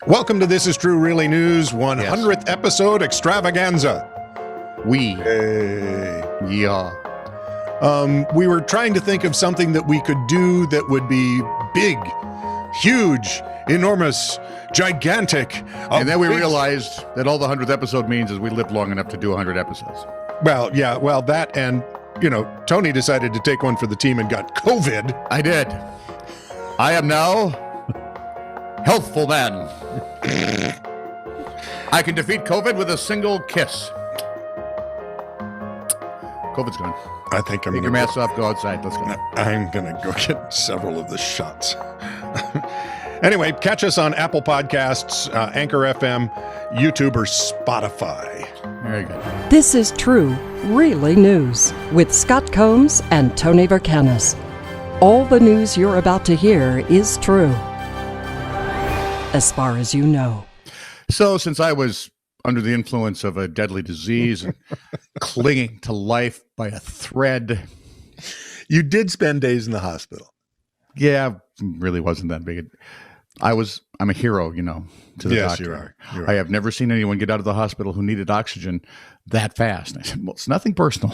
Welcome to This Is True Really News 100th episode extravaganza. We were trying to think of something that we could do that would be big, huge, enormous, gigantic. And then we realized that all the 100th episode means is we lived long enough to do 100 episodes. Well, yeah, that and, Tony decided to take one for the team and got COVID. I did. I am now healthful man. I can defeat COVID with a single kiss. COVID's gone. I think I'm Take your mask off, go outside. Let's go. I'm going to go get several of the shots. Anyway, catch us on Apple Podcasts, Anchor FM, YouTube, or Spotify. Very good. This is True, Really News with Scott Combs and Tony Vercanis. All the news you're about to hear is true, as far as you know. So since I was under the influence of a deadly disease and clinging to life by a thread. You did spend days in the hospital. Yeah, really wasn't that big. I'm a hero, to the doctor. You are. I have never seen anyone get out of the hospital who needed oxygen that fast. And I said, well, it's nothing personal.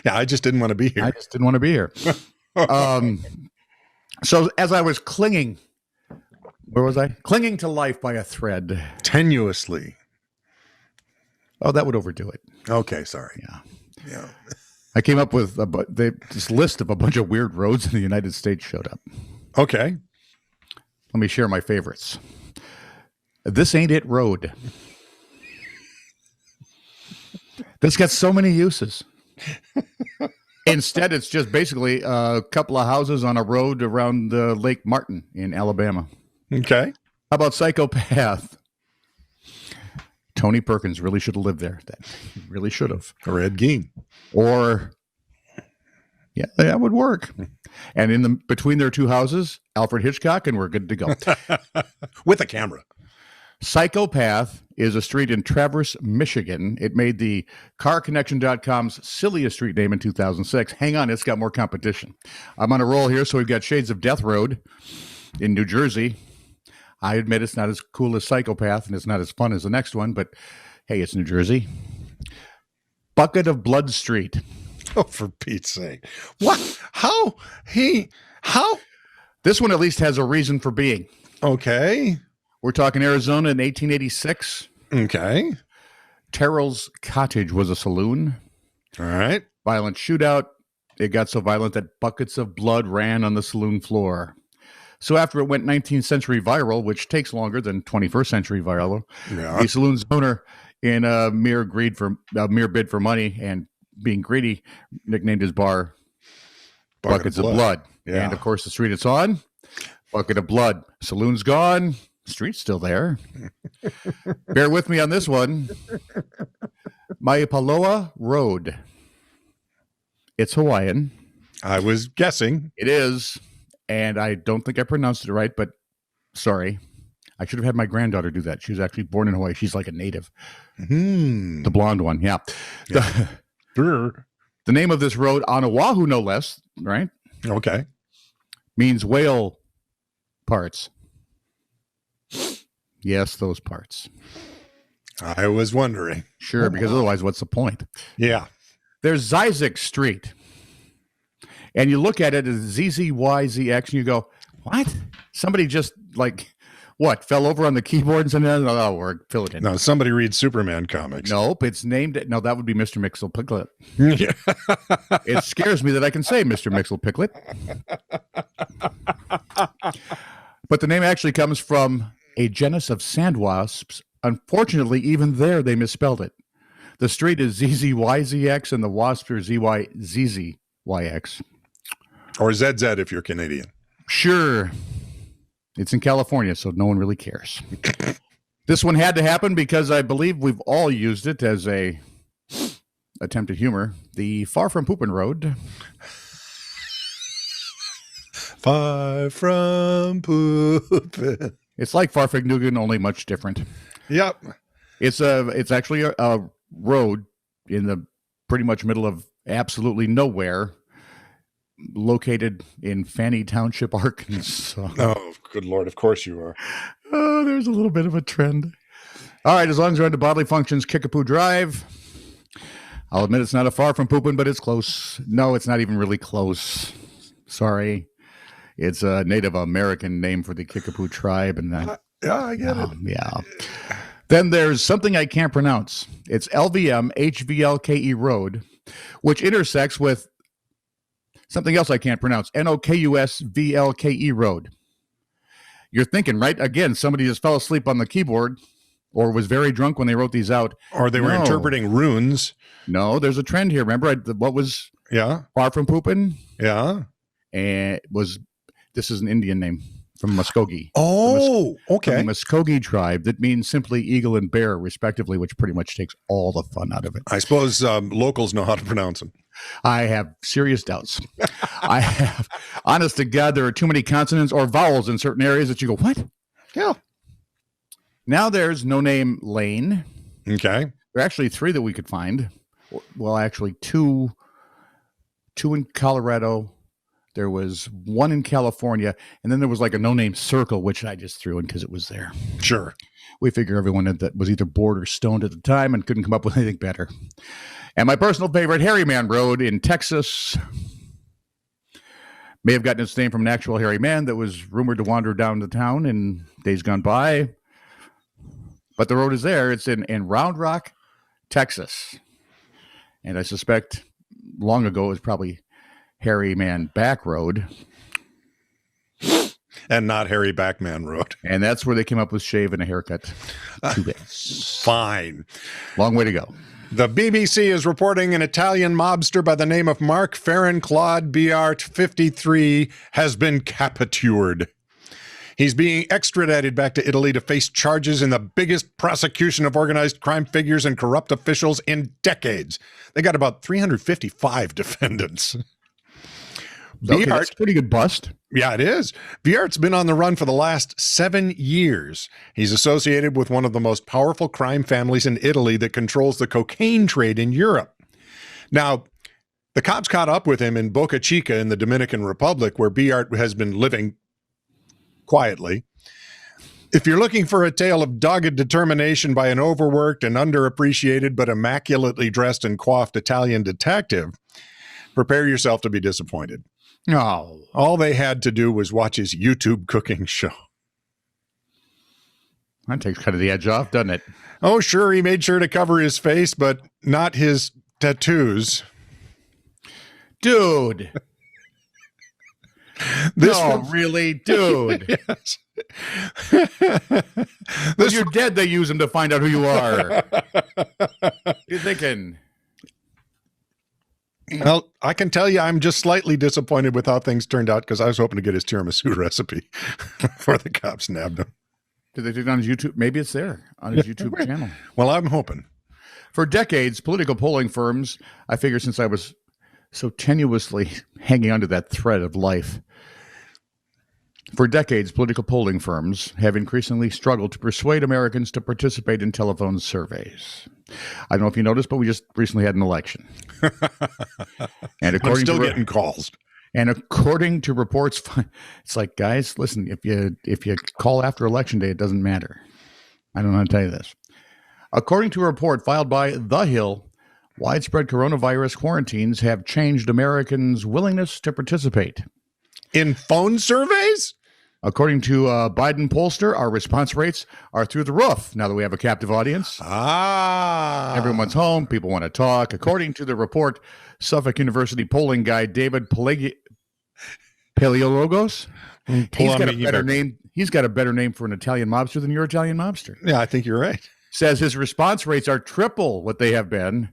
Yeah, I just didn't want to be here. So as I was clinging, where was I? Clinging to life by a thread. Tenuously. Oh, that would overdo it. Okay, sorry. Yeah. I came up with this list of a bunch of weird roads in the United States showed up. Okay. Let me share my favorites. This Ain't It Road. This got so many uses. Instead, it's just basically a couple of houses on a road around Lake Martin in Alabama. Okay. How about Psychopath? Tony Perkins really should have lived there. He really should have. Or Ed Gein. Or, yeah, that would work. And in between their two houses, Alfred Hitchcock, and we're good to go. With a camera. Psychopath is a street in Traverse, Michigan. It made the CarConnection.com's silliest street name in 2006. Hang on, it's got more competition. I'm on a roll here, so we've got Shades of Death Road in New Jersey. I admit it's not as cool as Psychopath, and it's not as fun as the next one, but hey, it's New Jersey. Bucket of Blood Street. Oh, for Pete's sake. What? How? This one at least has a reason for being. Okay. We're talking Arizona in 1886. Okay. Terrell's Cottage was a saloon. All right. Violent shootout. It got so violent that buckets of blood ran on the saloon floor. So after it went 19th century viral, which takes longer than 21st century viral, the saloon's owner, in a mere bid for money and being greedy, nicknamed his bar Buckets of Blood. Yeah. And of course, the street it's on, Bucket of Blood. Saloon's gone. Street's still there. Bear with me on this one. Maipaloa Road. It's Hawaiian. I was guessing. It is. And I don't think I pronounced it right, but sorry. I should have had my granddaughter do that. She was actually born in Hawaii. She's like a native. The blonde one, yeah. The name of this road, on Oahu, no less, right? Okay. Means whale parts. Yes, those parts. I was wondering. Sure, because otherwise, what's the point? Yeah. There's Zyzek Street. And you look at it as ZZYZX, and you go, what? Somebody just, fell over on the keyboard and said, no, we're fill it in. No, somebody reads Superman comics. Nope, it's named, no, that would be Mr. Mixel Piglet. Yeah. It scares me that I can say Mr. Mixel Piglet. But the name actually comes from a genus of sand wasps. Unfortunately, even there, they misspelled it. The street is ZZYZX, and the wasps are ZYZZYX. Or ZZ if you're Canadian. Sure. It's in California, so no one really cares. This one had to happen because I believe we've all used it as a attempt at humor. The Far From Poopin' Road. Far from poopin'. It's like Farfignugan, only much different. Yep. It's actually a road in the pretty much middle of absolutely nowhere, located in Fanny Township, Arkansas. Oh, good Lord. Of course you are. Oh, there's a little bit of a trend. All right, as long as you're on to Bodily Functions Kickapoo Drive, I'll admit it's not a far from pooping, but it's close. No, it's not even really close. Sorry. It's a Native American name for the Kickapoo tribe. And yeah, I get it. Yeah. Then there's something I can't pronounce. It's LVM HVLKE Road, which intersects with something else I can't pronounce, NOKUS VLKE Road. You're thinking, right? Again, somebody just fell asleep on the keyboard or was very drunk when they wrote these out. Or they were interpreting runes. No, there's a trend here. Remember what was far from pooping? Yeah. And this is an Indian name from Muskogee. Oh, okay. The Muskogee tribe. That means simply eagle and bear, respectively, which pretty much takes all the fun out of it. I suppose locals know how to pronounce them. I have serious doubts. Honest to God, there are too many consonants or vowels in certain areas that you go, what? Yeah. Now there's No Name Lane. Okay. There are actually 3 that we could find. Well, actually, two in Colorado. There was 1 in California, and then there was like a no-name circle, which I just threw in because it was there. Sure. We figure everyone that was either bored or stoned at the time and couldn't come up with anything better. And my personal favorite, Hairy Man Road in Texas, may have gotten its name from an actual hairy man that was rumored to wander down the town in days gone by. But the road is there. It's in Round Rock, Texas. And I suspect long ago it was probably Hairy Man Back Road. And not Harry Backman Road. And that's where they came up with shave and a haircut. Too bad. Fine. Long way to go. The BBC is reporting an Italian mobster by the name of Mark Ferrin Claude Biart, 53, has been capitured. He's being extradited back to Italy to face charges in the biggest prosecution of organized crime figures and corrupt officials in decades. They got about 355 defendants. Okay, that's a pretty good bust. Yeah, it is. Biart's been on the run for the last 7 years. He's associated with one of the most powerful crime families in Italy that controls the cocaine trade in Europe. Now, the cops caught up with him in Boca Chica in the Dominican Republic, where Biart has been living quietly. If you're looking for a tale of dogged determination by an overworked and underappreciated but immaculately dressed and coiffed Italian detective, prepare yourself to be disappointed. No. All they had to do was watch his YouTube cooking show. That takes kind of the edge off, doesn't it? Oh, sure, he made sure to cover his face, but not his tattoos. Dude. Really? Dude. Yes. When you're dead, they use them to find out who you are. You're thinking... Well, I can tell you I'm just slightly disappointed with how things turned out because I was hoping to get his tiramisu recipe before the cops nabbed him. Did they do it on his YouTube? Maybe it's there on his YouTube channel. Well, I'm hoping. For decades, political polling firms, I figure since I was so tenuously hanging onto that thread of life, for decades, political polling firms have increasingly struggled to persuade Americans to participate in telephone surveys. I don't know if you noticed, but we just recently had an election. And I'm still getting calls. And according to reports, it's like, guys, listen, if you call after Election Day, it doesn't matter. I don't know how to tell you this. According to a report filed by The Hill, widespread coronavirus quarantines have changed Americans' willingness to participate. In phone surveys? According to Biden pollster, our response rates are through the roof now that we have a captive audience. Everyone's home. People want to talk. According to the report, Suffolk University polling guy David Paleologos, he's got a better name. He's got a better name for an Italian mobster than your Italian mobster. Yeah, I think you're right. Says his response rates are triple what they have been,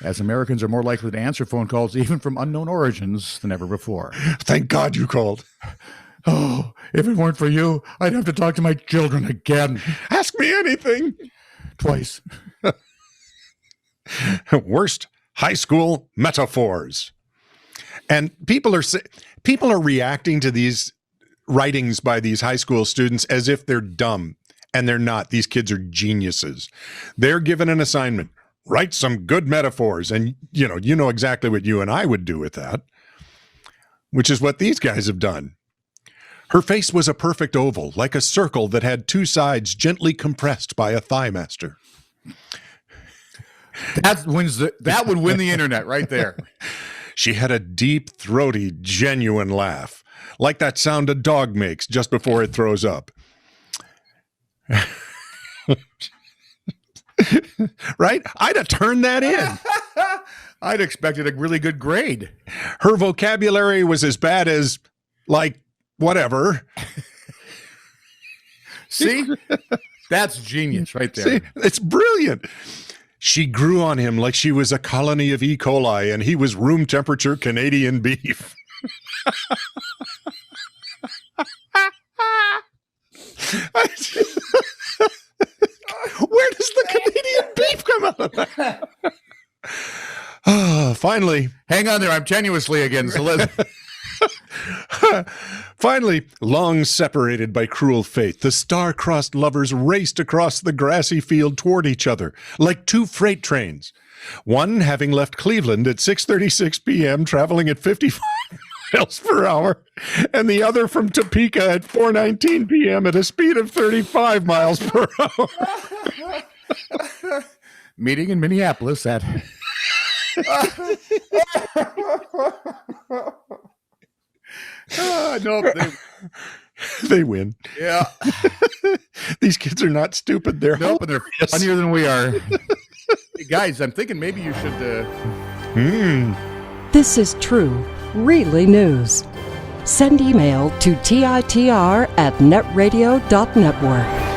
as Americans are more likely to answer phone calls even from unknown origins than ever before. Thank God you called. Oh, if it weren't for you, I'd have to talk to my children again. Ask me anything. Twice. Worst high school metaphors. And people are reacting to these writings by these high school students as if they're dumb, and they're not. These kids are geniuses. They're given an assignment. Write some good metaphors, and you know exactly what you and I would do with that, which is what these guys have done. Her face was a perfect oval, like a circle that had two sides gently compressed by a thigh master. That would win the internet right there. She had a deep, throaty, genuine laugh, like that sound a dog makes just before it throws up. Right? I'd have turned that in. I'd expected a really good grade. Her vocabulary was as bad as, like, whatever. See? That's genius right there. See? It's brilliant. She grew on him like she was a colony of E. coli and he was room temperature Canadian beef. Where does the Canadian beef come out of that? Finally. Hang on there. I'm tenuously again. So let's... Finally, long separated by cruel fate, the star-crossed lovers raced across the grassy field toward each other, like two freight trains. One having left Cleveland at 6:36 p.m., traveling at 55 miles per hour, and the other from Topeka at 4:19 p.m. at a speed of 35 miles per hour. Meeting in Minneapolis at... Nope, they win. Yeah. These kids are not stupid. They're and they're funnier than we are. Hey, guys, I'm thinking maybe you should... This is true, really news. Send email to TiTR@netradio.network.